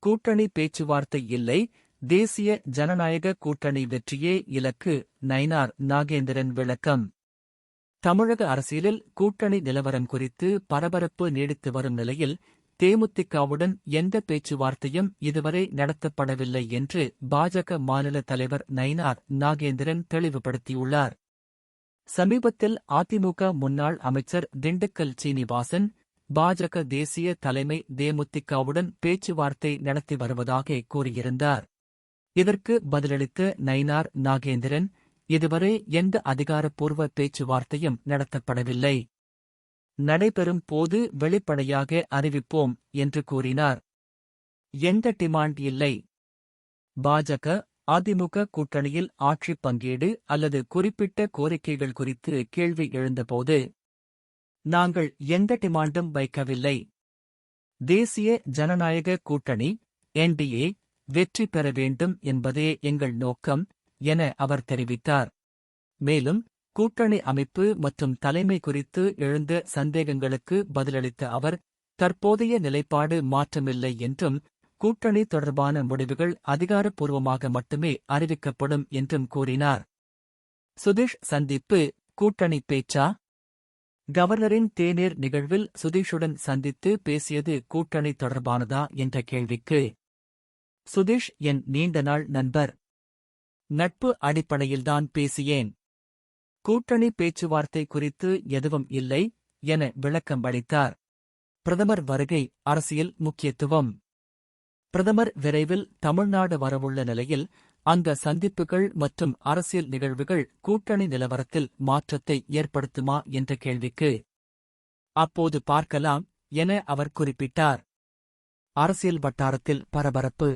கூட்டணி பேச்சுவார்த்தை இல்லை, தேசிய ஜனநாயக கூட்டணி வெற்றியே இலக்கு. நயினார் நாகேந்திரன் விளக்கம். தமிழக அரசியலில் கூட்டணி நிலவரம் குறித்து பரபரப்பு நீடித்து வரும் நிலையில் தேமுதிகவுடன் எந்த பேச்சுவார்த்தையும் இதுவரை நடத்தப்படவில்லை என்று பாஜக மாநில தலைவர் நயினார் நாகேந்திரன் தெளிவுபடுத்தியுள்ளார். சமீபத்தில் அதிமுக முன்னாள் அமைச்சர் திண்டுக்கல் சீனிவாசன் பாஜக தேசிய தலைமை தேமுதிகவுடன் பேச்சுவார்த்தை நடத்தி வருவதாக கூறியிருந்தார். இதற்கு பதிலளித்த நயினார் நாகேந்திரன், இதுவரை எந்த அதிகாரப்பூர்வ பேச்சுவார்த்தையும் நடத்தப்படவில்லை. நடைபெறும் போது வெளிப்படையாக அறிவிப்போம் என்று கூறினார். எந்த டிமாண்ட் இல்லை. பாஜக அதிமுக கூட்டணியில் ஆட்சி பங்கீடு அல்லது குறிப்பிட்ட கோரிக்கைகள் குறித்து கேள்வி எழுந்தபோது நாங்கள் எந்த டிமாண்டும் வைக்கவில்லை. தேசிய ஜனநாயக கூட்டணி என்டிஏ வெற்றி பெற வேண்டும் என்பதே எங்கள் நோக்கம் என அவர் தெரிவித்தார். மேலும் கூட்டணி அமைப்பு மற்றும் தலைமை குறித்து எழுந்த சந்தேகங்களுக்கு பதிலளித்த அவர், தற்போதைய நிலைப்பாடு மாற்றமில்லை என்றும் கூட்டணி தொடர்பான முடிவுகள் அதிகாரப்பூர்வமாக மட்டுமே அறிவிக்கப்படும் என்றும் கூறினார். சுதீஷ் சந்திப்பு கூட்டணி பேச்சா? கவர்னரின் தேநீர் நிகழ்வில் சுதீஷுடன் சந்தித்து பேசியது கூட்டணி தொடர்பானதா என்ற கேள்விக்கு, சுதீஷ் என் நீண்ட நாள் நண்பர். நட்பு அடிப்படையில்தான் பேசியேன். கூட்டணி பேச்சுவார்த்தை குறித்து எதுவும் இல்லை என விளக்கம் அளித்தார். பிரதமர் வருகை அரசியல் முக்கியத்துவம். பிரதமர் விரைவில் தமிழ்நாடு வரவுள்ள நிலையில் அந்த சந்திப்புகள் மற்றும் அரசியல் நிகழ்வுகள் கூட்டணி நிலவரத்தில் மாற்றத்தை ஏற்படுத்துமா என்ற கேள்விக்கு, அப்போது பார்க்கலாம் என அவர் குறிப்பிட்டார். அரசியல் வட்டாரத்தில் பரபரப்பு.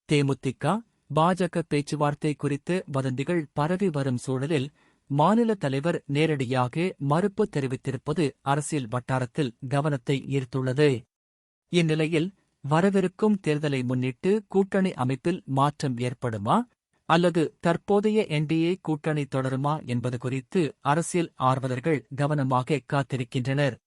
தேமுதிக பாஜக பேச்சுவார்த்தை குறித்து வதந்திகள் பரவி வரும் சூழலில் மாநில தலைவர் நேரடியாக மறுப்பு தெரிவித்திருப்பது அரசியல் வட்டாரத்தில் கவனத்தை ஈர்த்துள்ளது. இந்நிலையில் வரவிருக்கும் தேர்தலை முன்னிட்டு கூட்டணி அமைப்பில் மாற்றம் ஏற்படுமா அல்லது தற்போதைய என்டிஏ கூட்டணி தொடருமா என்பது குறித்து அரசியல் ஆர்வலர்கள் கவனமாக காத்திருக்கின்றனர்.